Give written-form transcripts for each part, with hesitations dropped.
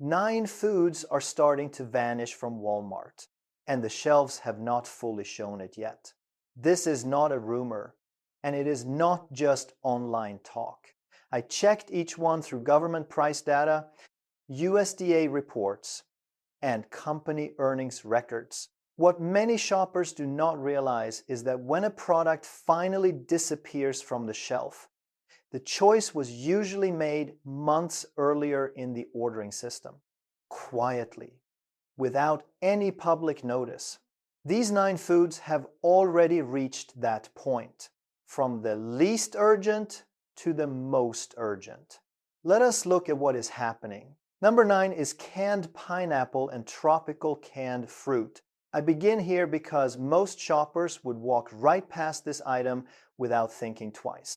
9 foods are starting to vanish from Walmart, and the shelves have not fully shown it yet. This is not a rumor, and it is not just online talk. I checked each one through government price data, USDA reports, and company earnings records. What many shoppers do not realize is that when a product finally disappears from the shelf, the choice was usually made months earlier in the ordering system, quietly, without any public notice. These 9 foods have already reached that point, from the least urgent to the most urgent. Let us look at what is happening. Number 9 is canned pineapple and tropical canned fruit. I begin here because most shoppers would walk right past this item without thinking twice.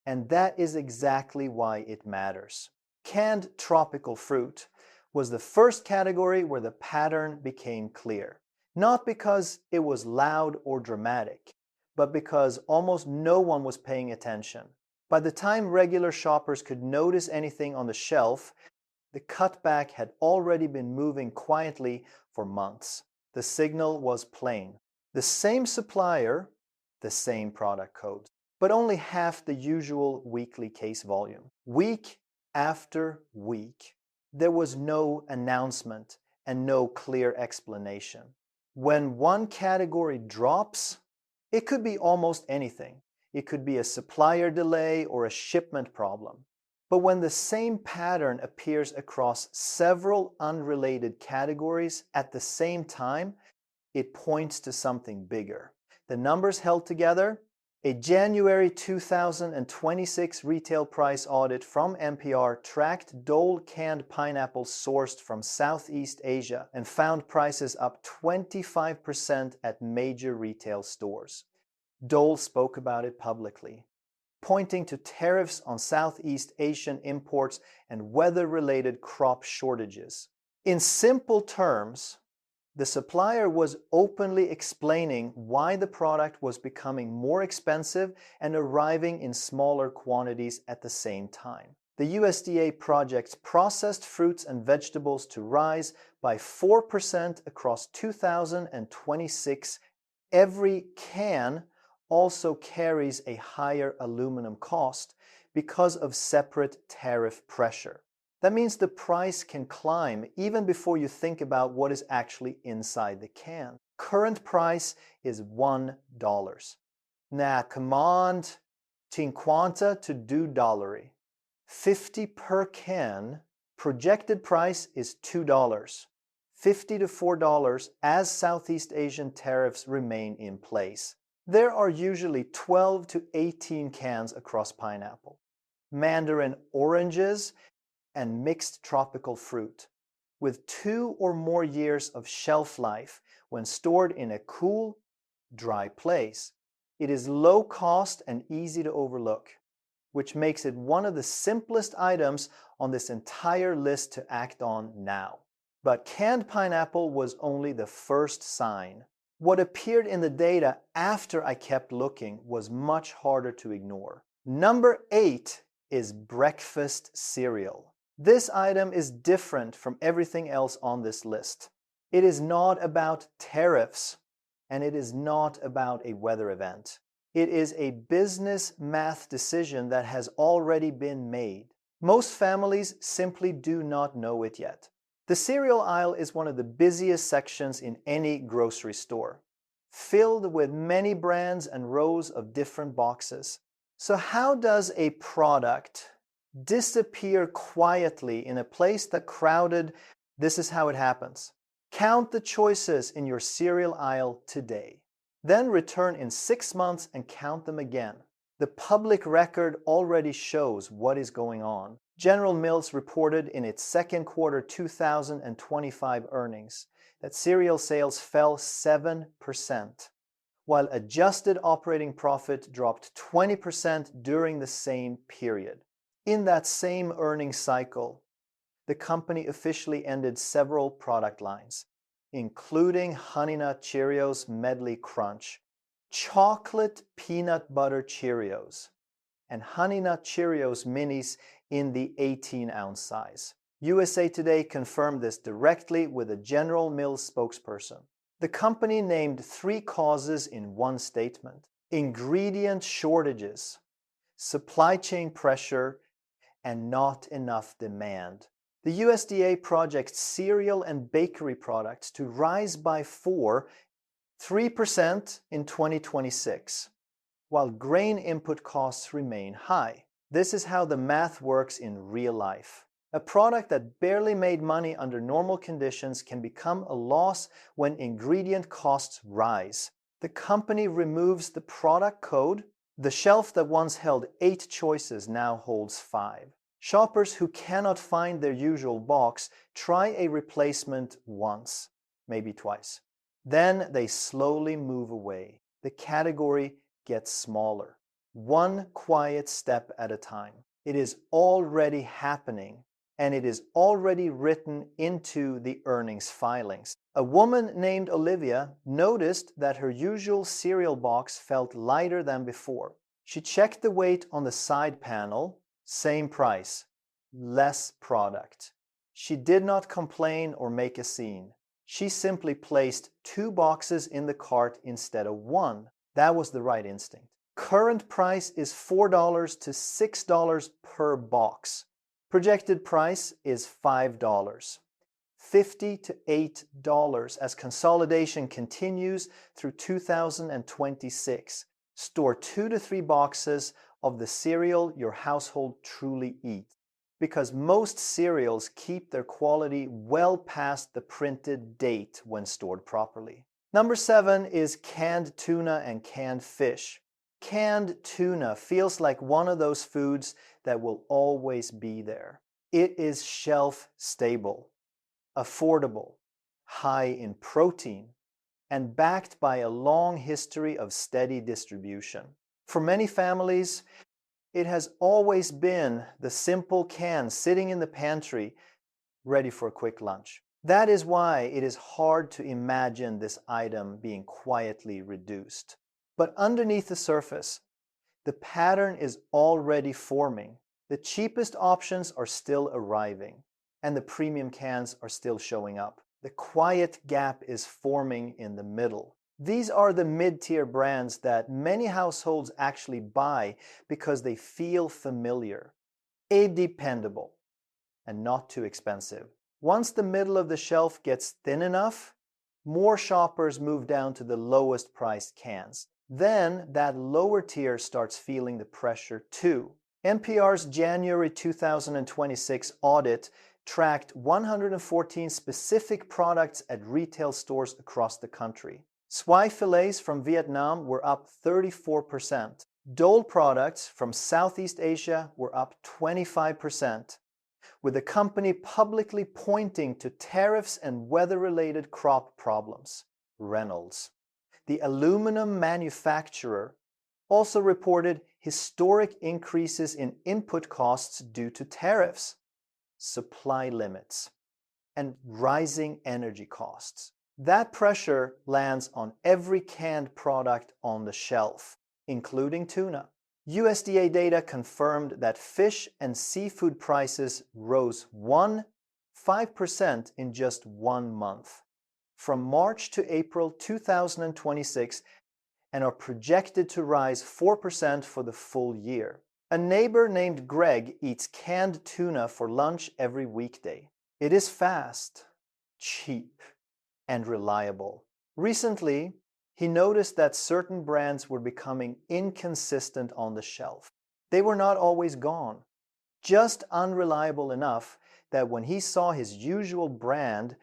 And that is exactly why it matters. Canned tropical fruit was the first category where the pattern became clear. Not because it was loud or dramatic, but because almost no one was paying attention. By the time regular shoppers could notice anything on the shelf, the cutback had already been moving quietly for months. The signal was plain. The same supplier, the same product code, but only half the usual weekly case volume. Week after week, there was no announcement and no clear explanation. When one category drops, it could be almost anything. It could be a supplier delay or a shipment problem. But when the same pattern appears across several unrelated categories at the same time, it points to something bigger. The numbers held together. A January 2026 retail price audit from NPR tracked Dole canned pineapples sourced from Southeast Asia and found prices up 25% at major retail stores. Dole spoke about it publicly, pointing to tariffs on Southeast Asian imports and weather-related crop shortages. In simple terms, the supplier was openly explaining why the product was becoming more expensive and arriving in smaller quantities at the same time. The USDA projects processed fruits and vegetables to rise by 4% across 2026. Every can also carries a higher aluminum cost because of separate tariff pressure. That means the price can climb even before you think about what is actually inside the can. Current price is $1. Nah, come on, 50 to $2. 50 per can. Projected price is $2. 50 to $4 as Southeast Asian tariffs remain in place. There are usually 12 to 18 cans across pineapple, mandarin oranges, and mixed tropical fruit, with 2 or more years of shelf life when stored in a cool, dry place. It is low cost and easy to overlook, which makes it one of the simplest items on this entire list to act on now. But canned pineapple was only the first sign. What appeared in the data after I kept looking was much harder to ignore. Number 8 is breakfast cereal. This item is different from everything else on this list. It is not about tariffs, and it is not about a weather event. It is a business math decision that has already been made. Most families simply do not know it yet. The cereal aisle is one of the busiest sections in any grocery store, filled with many brands and rows of different boxes. So how does a product disappear quietly in a place that crowded? This is how it happens. Count the choices in your cereal aisle today. Then return in 6 months and count them again. The public record already shows what is going on. General Mills reported in its second quarter 2025 earnings that cereal sales fell 7%, while adjusted operating profit dropped 20% during the same period. In that same earnings cycle, the company officially ended several product lines, including Honey Nut Cheerios Medley Crunch, Chocolate Peanut Butter Cheerios, and Honey Nut Cheerios Minis in the 18-ounce size. USA Today confirmed this directly with a General Mills spokesperson. The company named 3 causes in one statement: ingredient shortages, supply chain pressure, and not enough demand. The USDA projects cereal and bakery products to rise by 3% in 2026, while grain input costs remain high. This is how the math works in real life. A product that barely made money under normal conditions can become a loss when ingredient costs rise. The company removes the product code. The shelf that once held 8 choices now holds 5. Shoppers who cannot find their usual box try a replacement once, maybe twice. Then they slowly move away. The category gets smaller, one quiet step at a time. It is already happening, and it is already written into the earnings filings. A woman named Olivia noticed that her usual cereal box felt lighter than before. She checked the weight on the side panel. Same price, less product. She did not complain or make a scene. She simply placed 2 boxes in the cart instead of 1. That was the right instinct. Current price is $4 to $6 per box. Projected price is $5. $50 to $8 as consolidation continues through 2026. Store 2 to 3 boxes of the cereal your household truly eats, because most cereals keep their quality well past the printed date when stored properly. Number 7 is canned tuna and canned fish. Canned tuna feels like one of those foods that will always be there. It is shelf stable, affordable, high in protein, and backed by a long history of steady distribution. For many families, it has always been the simple can sitting in the pantry, ready for a quick lunch. That is why it is hard to imagine this item being quietly reduced. But underneath the surface, the pattern is already forming. The cheapest options are still arriving, and the premium cans are still showing up. The quiet gap is forming in the middle. These are the mid-tier brands that many households actually buy because they feel familiar, dependable, and not too expensive. Once the middle of the shelf gets thin enough, more shoppers move down to the lowest priced cans. Then that lower tier starts feeling the pressure too. NPR's January 2026 audit tracked 114 specific products at retail stores across the country. Swai fillets from Vietnam were up 34%. Dole products from Southeast Asia were up 25%, with the company publicly pointing to tariffs and weather-related crop problems. Reynolds, the aluminum manufacturer, also reported historic increases in input costs due to tariffs, supply limits, and rising energy costs. That pressure lands on every canned product on the shelf, including tuna. USDA data confirmed that fish and seafood prices rose 5% in just 1 month, from March to April 2026, and are projected to rise 4% for the full year. A neighbor named Greg eats canned tuna for lunch every weekday. It is fast, cheap, and reliable. Recently, he noticed that certain brands were becoming inconsistent on the shelf. They were not always gone, just unreliable enough that when he saw his usual brand,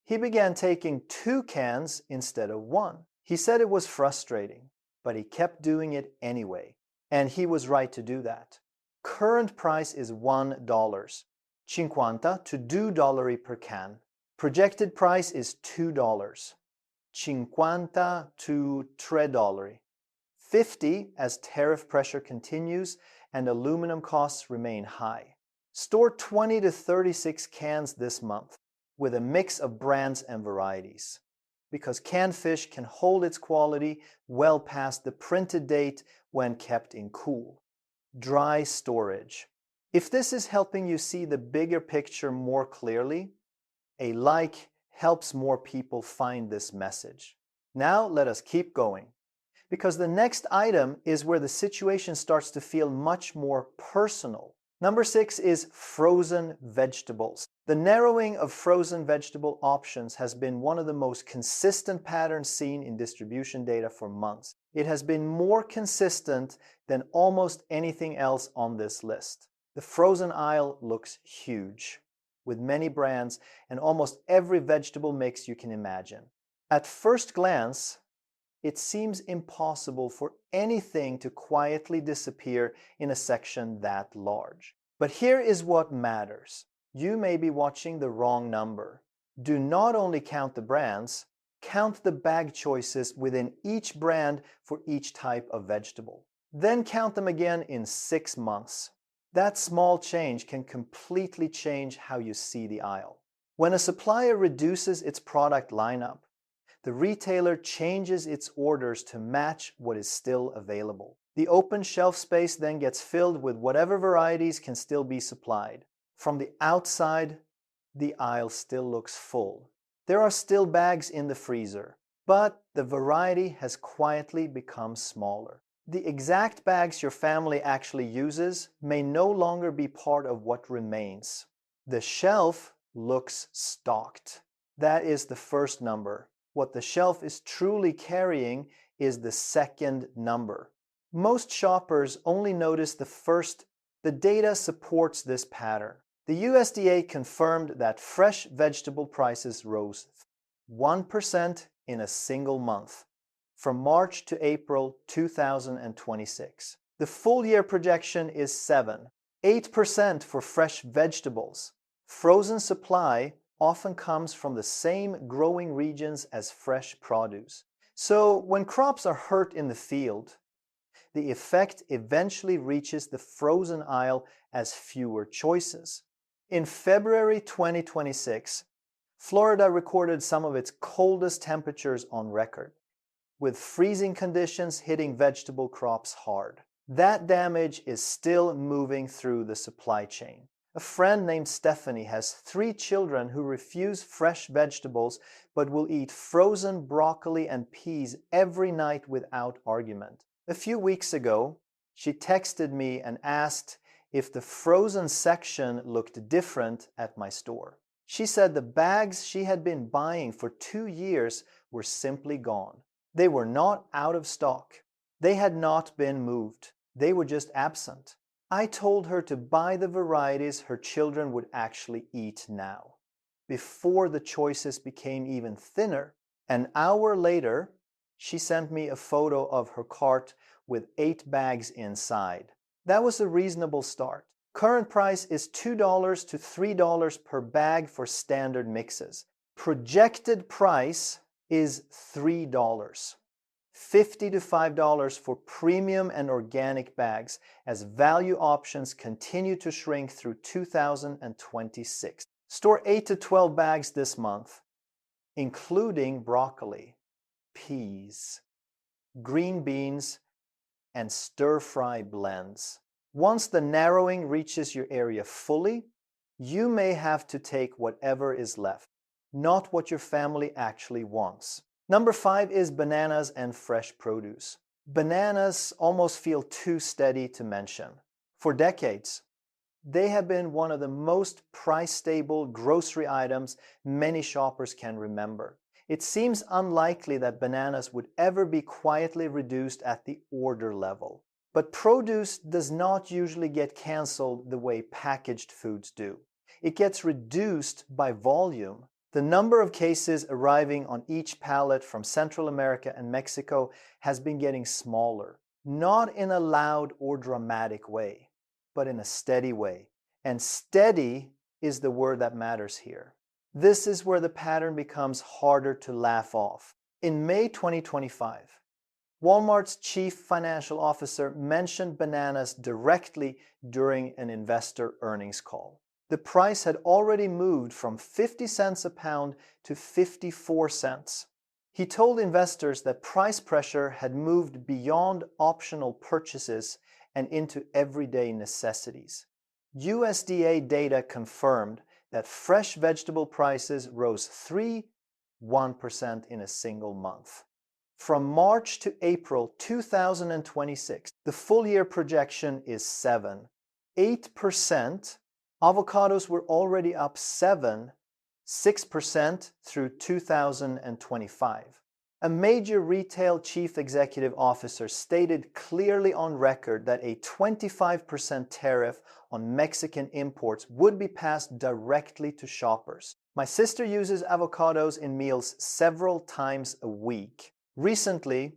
he began taking 2 cans instead of 1. He said it was frustrating, but he kept doing it anyway. And he was right to do that. Current price is $1, 50 to $2 per can. Projected price is $2, 50 to $3. 50 as tariff pressure continues and aluminum costs remain high. Store 20 to 36 cans this month with a mix of brands and varieties, because canned fish can hold its quality well past the printed date when kept in cool, dry storage. If this is helping you see the bigger picture more clearly, a like helps more people find this message. Now let us keep going, because the next item is where the situation starts to feel much more personal. Number 6 is frozen vegetables. The narrowing of frozen vegetable options has been one of the most consistent patterns seen in distribution data for months. It has been more consistent than almost anything else on this list. The frozen aisle looks huge, with many brands and almost every vegetable mix you can imagine. At first glance, it seems impossible for anything to quietly disappear in a section that large. But here is what matters. You may be watching the wrong number. Do not only count the brands, count the bag choices within each brand for each type of vegetable. Then count them again in 6 months. That small change can completely change how you see the aisle. When a supplier reduces its product lineup, the retailer changes its orders to match what is still available. The open shelf space then gets filled with whatever varieties can still be supplied. From the outside, the aisle still looks full. There are still bags in the freezer, but the variety has quietly become smaller. The exact bags your family actually uses may no longer be part of what remains. The shelf looks stocked. That is the first number. What the shelf is truly carrying is the second number. Most shoppers only notice the first. The data supports this pattern. The USDA confirmed that fresh vegetable prices rose 1% in a single month, from March to April 2026. The full year projection is 8% for fresh vegetables. Frozen supply often comes from the same growing regions as fresh produce. So when crops are hurt in the field, the effect eventually reaches the frozen aisle as fewer choices. In February 2026, Florida recorded some of its coldest temperatures on record, with freezing conditions hitting vegetable crops hard. That damage is still moving through the supply chain. A friend named Stephanie has 3 children who refuse fresh vegetables but will eat frozen broccoli and peas every night without argument. A few weeks ago, she texted me and asked if the frozen section looked different at my store. She said the bags she had been buying for 2 years were simply gone. They were not out of stock. They had not been moved. They were just absent. I told her to buy the varieties her children would actually eat now, before the choices became even thinner. An hour later, she sent me a photo of her cart with 8 bags inside. That was a reasonable start. Current price is $2 to $3 per bag for standard mixes. Projected price is $3. $50 to $5 for premium and organic bags as value options continue to shrink through 2026. Store 8 to 12 bags this month, including broccoli, peas, green beans, and stir-fry blends. Once the narrowing reaches your area fully, you may have to take whatever is left, not what your family actually wants. Number 5 is bananas and fresh produce. Bananas almost feel too steady to mention. For decades, they have been one of the most price-stable grocery items many shoppers can remember. It seems unlikely that bananas would ever be quietly reduced at the order level. But produce does not usually get canceled the way packaged foods do. It gets reduced by volume. The number of cases arriving on each pallet from Central America and Mexico has been getting smaller, not in a loud or dramatic way, but in a steady way. And steady is the word that matters here. This is where the pattern becomes harder to laugh off. In May 2025, Walmart's chief financial officer mentioned bananas directly during an investor earnings call. The price had already moved from 50 cents a pound to 54 cents. He told investors that price pressure had moved beyond optional purchases and into everyday necessities. USDA data confirmed that fresh vegetable prices rose 3.1% in a single month. From March to April 2026, the full year projection is 7.8%. Avocados were already up 6% through 2025. A major retail chief executive officer stated clearly on record that a 25% tariff on Mexican imports would be passed directly to shoppers. My sister uses avocados in meals several times a week. Recently,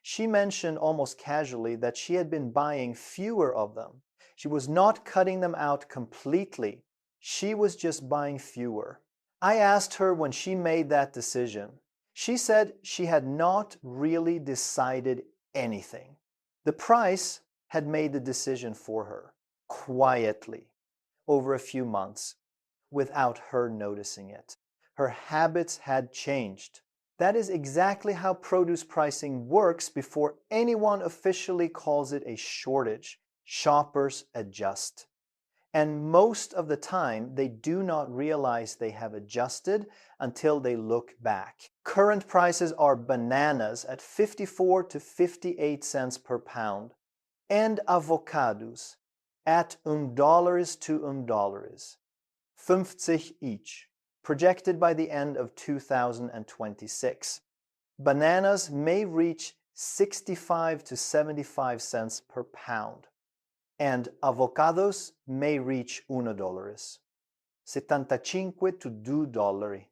she mentioned almost casually that she had been buying fewer of them. She was not cutting them out completely. She was just buying fewer. I asked her when she made that decision. She said she had not really decided anything. The price had made the decision for her, quietly, over a few months, without her noticing it. Her habits had changed. That is exactly how produce pricing works before anyone officially calls it a shortage. Shoppers adjust. And most of the time, they do not realize they have adjusted until they look back. Current prices are bananas at 54 to 58 cents per pound, and avocados at $1 to $1, 50 each, projected by the end of 2026. Bananas may reach 65 to 75 cents per pound, and avocados may reach $1, 75 to $2,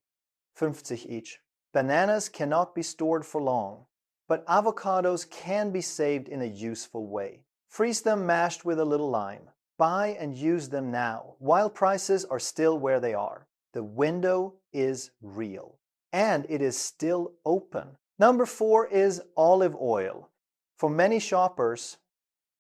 50 each. Bananas cannot be stored for long, but avocados can be saved in a useful way. Freeze them mashed with a little lime. Buy and use them now, while prices are still where they are. The window is real, and it is still open. Number 4 is olive oil. For many shoppers,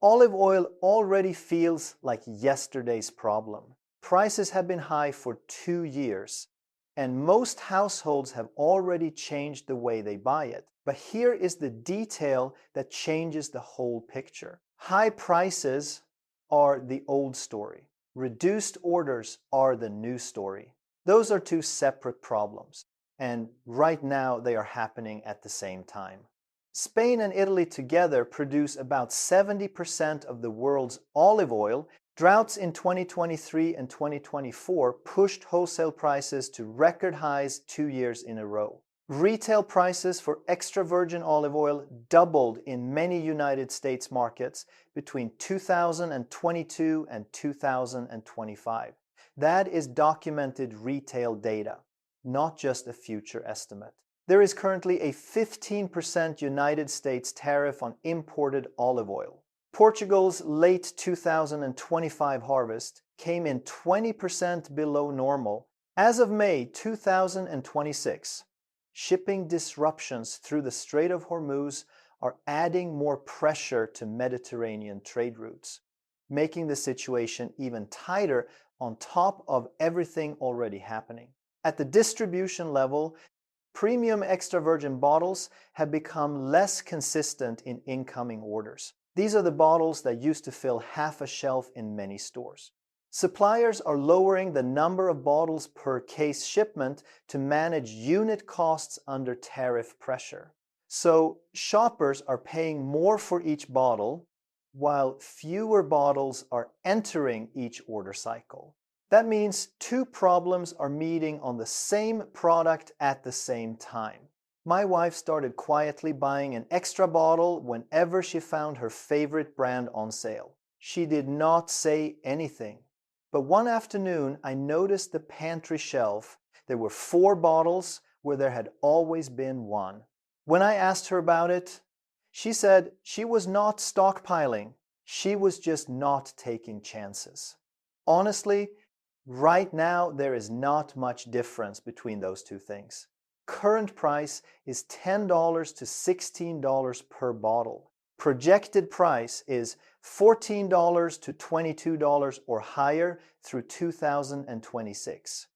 olive oil already feels like yesterday's problem. Prices have been high for 2 years, and most households have already changed the way they buy it. But here is the detail that changes the whole picture. High prices are the old story. Reduced orders are the new story. Those are two separate problems, and right now they are happening at the same time. Spain and Italy together produce about 70% of the world's olive oil. Droughts in 2023 and 2024 pushed wholesale prices to record highs 2 years in a row. Retail prices for extra virgin olive oil doubled in many United States markets between 2022 and 2025. That is documented retail data, not just a future estimate. There is currently a 15% United States tariff on imported olive oil. Portugal's late 2025 harvest came in 20% below normal. As of May 2026, shipping disruptions through the Strait of Hormuz are adding more pressure to Mediterranean trade routes, making the situation even tighter on top of everything already happening. At the distribution level, premium extra virgin bottles have become less consistent in incoming orders. These are the bottles that used to fill half a shelf in many stores. Suppliers are lowering the number of bottles per case shipment to manage unit costs under tariff pressure. So shoppers are paying more for each bottle, while fewer bottles are entering each order cycle. That means two problems are meeting on the same product at the same time. My wife started quietly buying an extra bottle whenever she found her favorite brand on sale. She did not say anything. But one afternoon, I noticed the pantry shelf. There were 4 bottles where there had always been 1. When I asked her about it, she said she was not stockpiling. She was just not taking chances. Honestly, right now there is not much difference between those two things. Current price is $10 to $16 per bottle. Projected price is $14 to $22 or higher through 2026,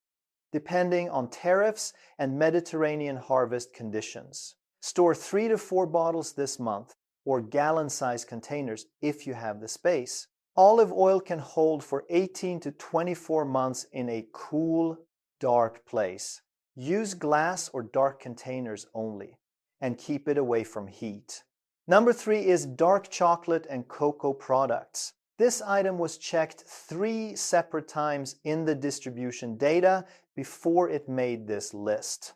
depending on tariffs and Mediterranean harvest conditions. Store 3 to 4 bottles this month, or gallon-sized containers if you have the space. Olive oil can hold for 18 to 24 months in a cool, dark place. Use glass or dark containers only, and keep it away from heat. Number 3 is dark chocolate and cocoa products. This item was checked 3 separate times in the distribution data before it made this list.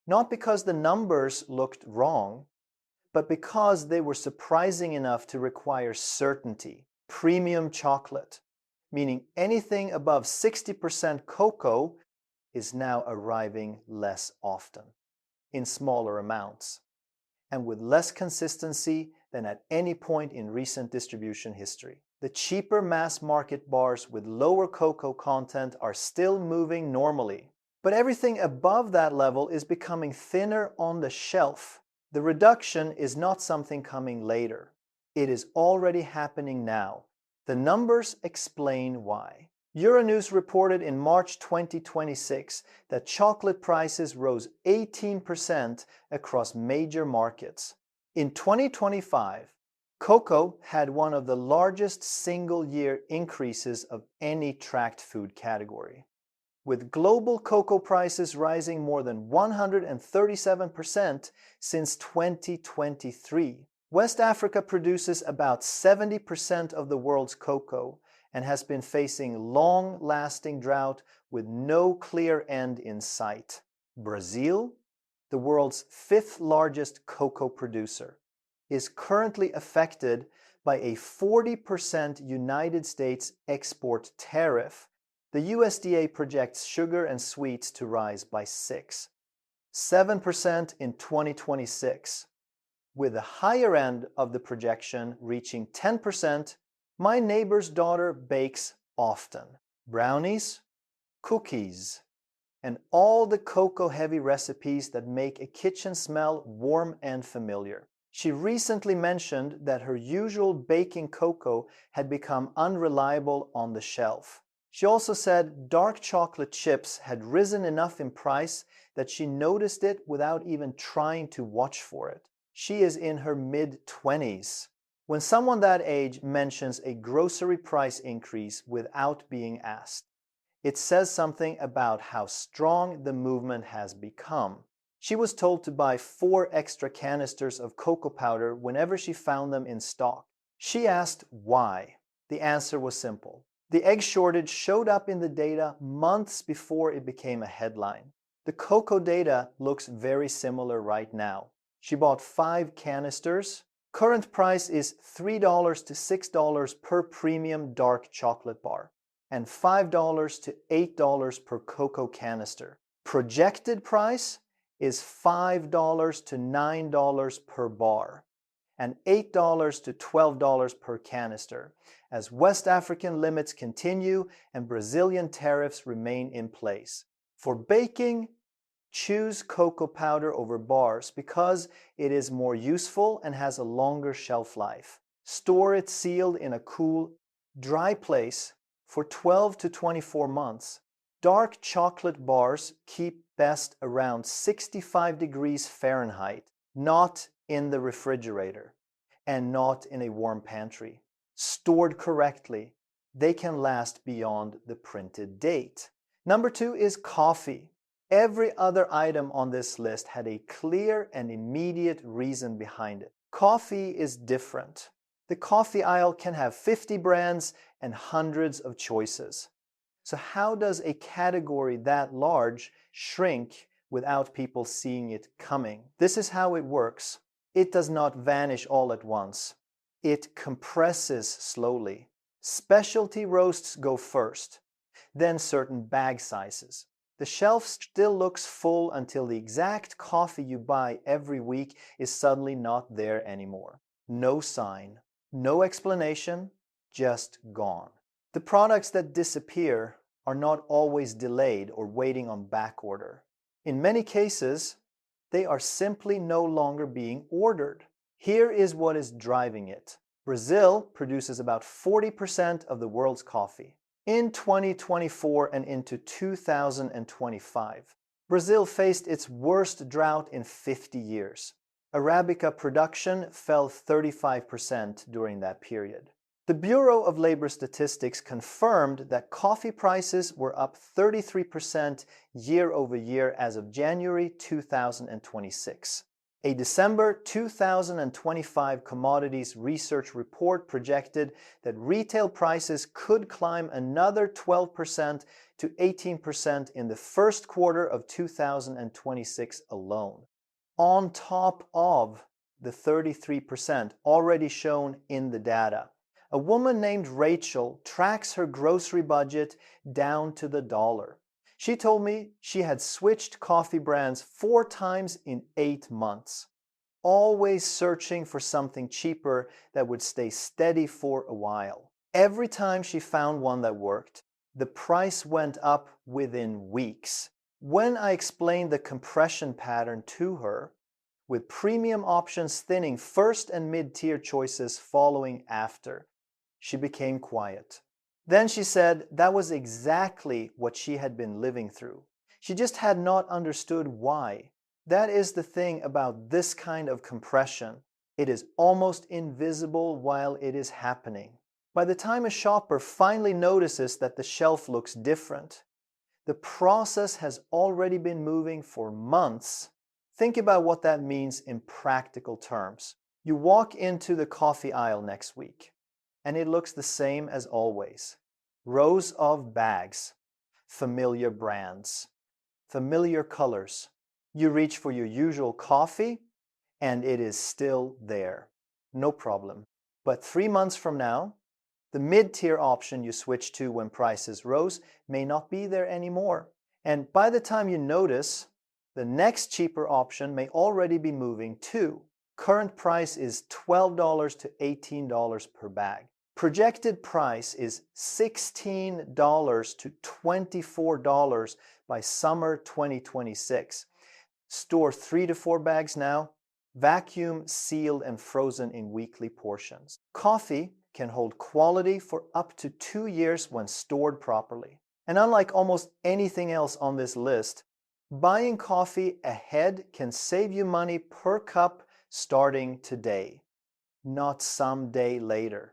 Not because the numbers looked wrong, but because they were surprising enough to require certainty. Premium chocolate, meaning anything above 60% cocoa, is now arriving less often, in smaller amounts, and with less consistency than at any point in recent distribution history. The cheaper mass market bars with lower cocoa content are still moving normally, but everything above that level is becoming thinner on the shelf. The reduction is not something coming later. It is already happening now. The numbers explain why. Euronews reported in March 2026 that chocolate prices rose 18% across major markets. In 2025, cocoa had one of the largest single-year increases of any tracked food category, with global cocoa prices rising more than 137% since 2023. West Africa produces about 70% of the world's cocoa and has been facing long-lasting drought with no clear end in sight. Brazil, the world's 5th largest cocoa producer, is currently affected by a 40% United States export tariff. The USDA projects sugar and sweets to rise by 7% in 2026, with the higher end of the projection reaching 10%. My neighbor's daughter bakes often. Brownies, cookies, and all the cocoa-heavy recipes that make a kitchen smell warm and familiar. She recently mentioned that her usual baking cocoa had become unreliable on the shelf. She also said dark chocolate chips had risen enough in price that she noticed it without even trying to watch for it. She is in her mid-20s. When someone that age mentions a grocery price increase without being asked, it says something about how strong the movement has become. She was told to buy 4 extra canisters of cocoa powder whenever she found them in stock. She asked why. The answer was simple. The egg shortage showed up in the data months before it became a headline. The cocoa data looks very similar right now. She bought 5 canisters. Current price is $3 to $6 per premium dark chocolate bar, and $5 to $8 per cocoa canister. Projected price is $5 to $9 per bar, and $8 to $12 per canister, as West African limits continue and Brazilian tariffs remain in place. For baking, choose cocoa powder over bars because it is more useful and has a longer shelf life. Store it sealed in a cool, dry place for 12 to 24 months. Dark chocolate bars keep best around 65 degrees Fahrenheit, not in the refrigerator and not in a warm pantry. Stored correctly, they can last beyond the printed date. Number 2 is coffee. Every other item on this list had a clear and immediate reason behind it. Coffee is different. The coffee aisle can have 50 brands and hundreds of choices. So how does a category that large shrink without people seeing it coming? This is how it works. It does not vanish all at once. It compresses slowly. Specialty roasts go first, then certain bag sizes. The shelf still looks full until the exact coffee you buy every week is suddenly not there anymore. No sign, no explanation, just gone. The products that disappear are not always delayed or waiting on back order. In many cases, they are simply no longer being ordered. Here is what is driving it. Brazil produces about 40% of the world's coffee. In 2024 and into 2025, Brazil faced its worst drought in 50 years. Arabica production fell 35% during that period. The Bureau of Labor Statistics confirmed that coffee prices were up 33% year over year as of January 2026. A December 2025 commodities research report projected that retail prices could climb another 12% to 18% in the first quarter of 2026 alone, on top of the 33% already shown in the data. A woman named Rachel tracks her grocery budget down to the dollar. She told me she had switched coffee brands 4 times in 8 months, always searching for something cheaper that would stay steady for a while. Every time she found one that worked, the price went up within weeks. When I explained the compression pattern to her, with premium options thinning first and mid-tier choices following after, she became quiet. Then she said that was exactly what she had been living through. She just had not understood why. That is the thing about this kind of compression. It is almost invisible while it is happening. By the time a shopper finally notices that the shelf looks different, the process has already been moving for months. Think about what that means in practical terms. You walk into the coffee aisle next week, and it looks the same as always. Rows of bags, familiar brands, familiar colors. You reach for your usual coffee, and it is still there. No problem. But 3 months from now, the mid-tier option you switched to when prices rose may not be there anymore. And by the time you notice, the next cheaper option may already be moving too. Current price is $12 to $18 per bag. Projected price is $16 to $24 by summer 2026. Store 3 to 4 bags now, vacuum, sealed, and frozen in weekly portions. Coffee can hold quality for up to 2 years when stored properly. And unlike almost anything else on this list, buying coffee ahead can save you money per cup starting today, not someday later.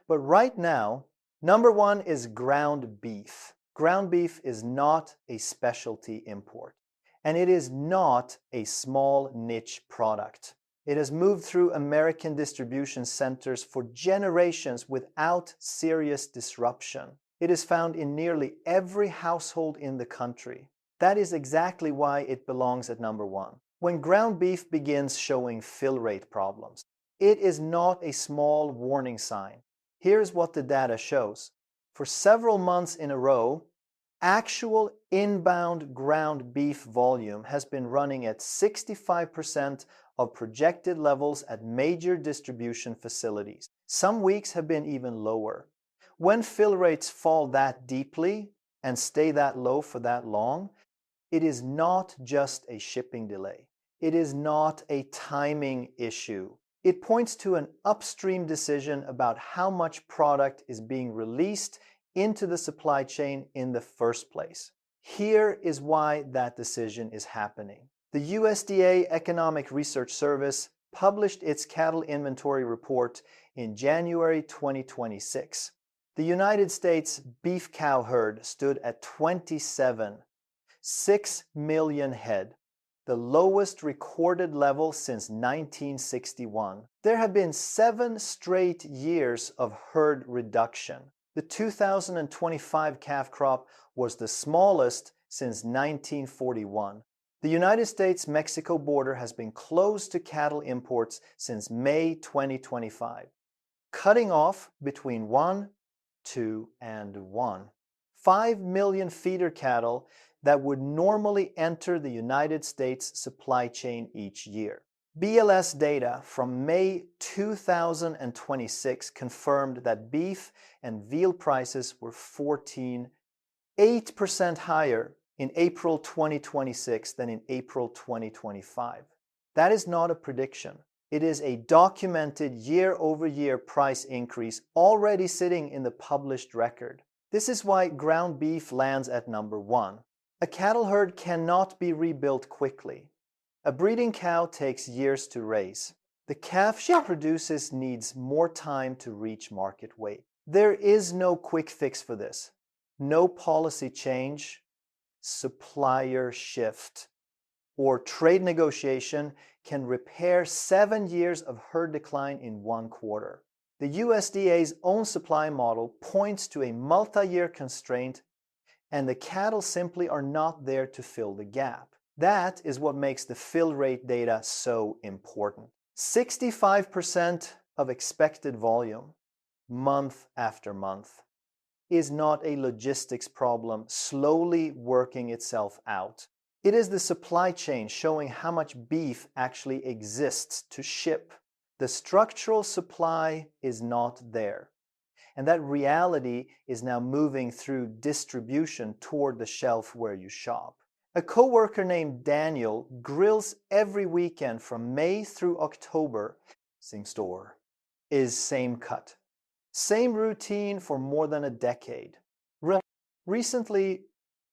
But right now, number 1 is ground beef. Ground beef is not a specialty import, and it is not a small niche product. It has moved through American distribution centers for generations without serious disruption. It is found in nearly every household in the country. That is exactly why it belongs at number 1. When ground beef begins showing fill rate problems, it is not a small warning sign. Here's what the data shows. For several months in a row, actual inbound ground beef volume has been running at 65% of projected levels at major distribution facilities. Some weeks have been even lower. When fill rates fall that deeply and stay that low for that long, it is not just a shipping delay. It is not a timing issue. It points to an upstream decision about how much product is being released into the supply chain in the first place. Here is why that decision is happening. The USDA Economic Research Service published its cattle inventory report in January 2026. The United States beef cow herd stood at 6 million head, the lowest recorded level since 1961. There have been 7 straight years of herd reduction. The 2025 calf crop was the smallest since 1941. The United States-Mexico border has been closed to cattle imports since May 2025, cutting off between 1, 2, and 1. 5 million feeder cattle that would normally enter the United States supply chain each year. BLS data from May 2026 confirmed that beef and veal prices were 8% higher in April 2026 than in April 2025. That is not a prediction. It is a documented year-over-year price increase already sitting in the published record. This is why ground beef lands at number 1. A cattle herd cannot be rebuilt quickly. A breeding cow takes years to raise. The calf she produces needs more time to reach market weight. There is no quick fix for this. No policy change, supplier shift, or trade negotiation can repair 7 years of herd decline in 1 quarter. The USDA's own supply model points to a multi-year constraint, and the cattle simply are not there to fill the gap. That is what makes the fill rate data so important. 65% of expected volume, month after month, is not a logistics problem slowly working itself out. It is the supply chain showing how much beef actually exists to ship. The structural supply is not there. And that reality is now moving through distribution toward the shelf where you shop. A coworker named Daniel grills every weekend from May through October. Same store is same cut. Same routine for more than a decade. Recently,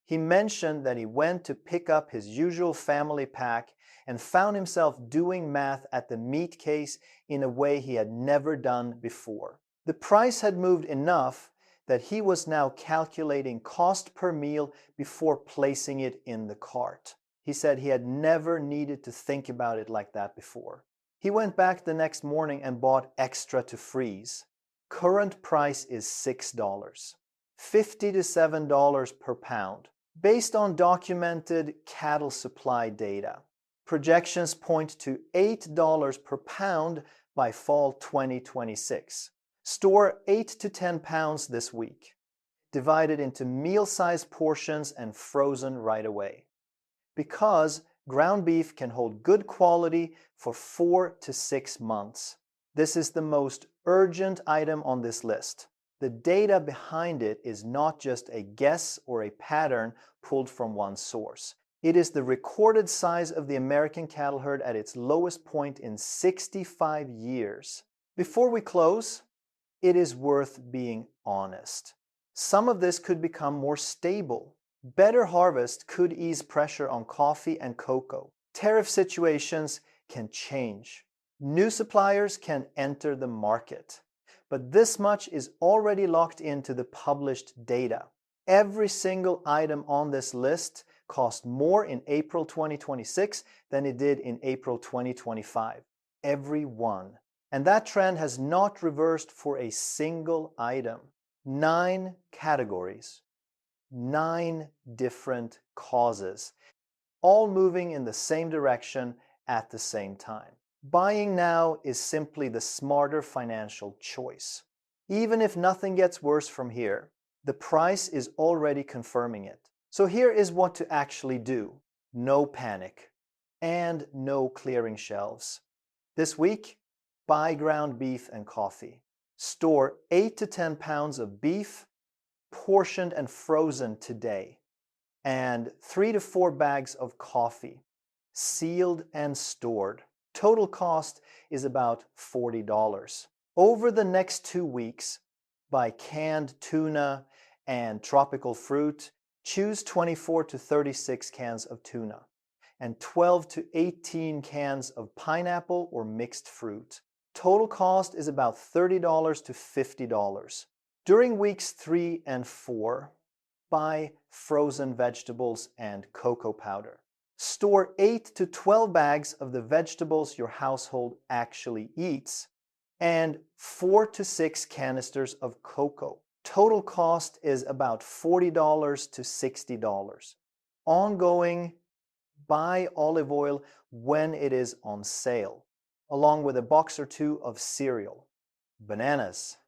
he mentioned that he went to pick up his usual family pack and found himself doing math at the meat case in a way he had never done before. The price had moved enough that he was now calculating cost per meal before placing it in the cart. He said he had never needed to think about it like that before. He went back the next morning and bought extra to freeze. Current price is $6, $50 to $7 per pound, based on documented cattle supply data. Projections point to $8 per pound by fall 2026. Store 8 to 10 pounds this week, divided into meal-sized portions and frozen right away. Because ground beef can hold good quality for 4 to 6 months. This is the most urgent item on this list. The data behind it is not just a guess or a pattern pulled from one source. It is the recorded size of the American cattle herd at its lowest point in 65 years. Before we close, it is worth being honest. Some of this could become more stable. Better harvest could ease pressure on coffee and cocoa. Tariff situations can change. New suppliers can enter the market. But this much is already locked into the published data. Every single item on this list cost more in April 2026 than it did in April 2025. Every one. And that trend has not reversed for a single item. 9 categories, 9 different causes, all moving in the same direction at the same time. Buying now is simply the smarter financial choice. Even if nothing gets worse from here, the price is already confirming it. So here is what to actually do. No panic and no clearing shelves. This week, buy ground beef and coffee. Store 8 to 10 pounds of beef, portioned and frozen today, and 3 to 4 bags of coffee, sealed and stored. Total cost is about $40. Over the next 2 weeks, buy canned tuna and tropical fruit. Choose 24 to 36 cans of tuna and 12 to 18 cans of pineapple or mixed fruit. Total cost is about $30 to $50. During weeks 3 and 4, buy frozen vegetables and cocoa powder. Store 8 to 12 bags of the vegetables your household actually eats and 4 to 6 canisters of cocoa. Total cost is about $40 to $60. Ongoing, buy olive oil when it is on sale, along with a box or 2 of cereal. Bananas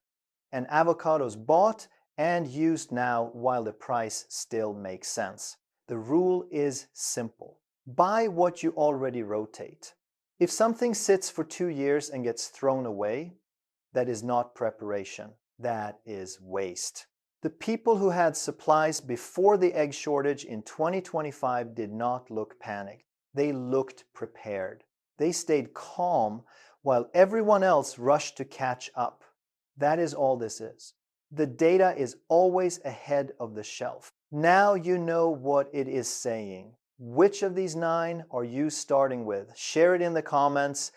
and avocados bought and used now while the price still makes sense. The rule is simple. Buy what you already rotate. If something sits for 2 years and gets thrown away, that is not preparation. That is waste. The people who had supplies before the egg shortage in 2025 did not look panicked. They looked prepared. They stayed calm while everyone else rushed to catch up. That is all this is. The data is always ahead of the shelf. Now you know what it is saying. Which of these 9 are you starting with? Share it in the comments.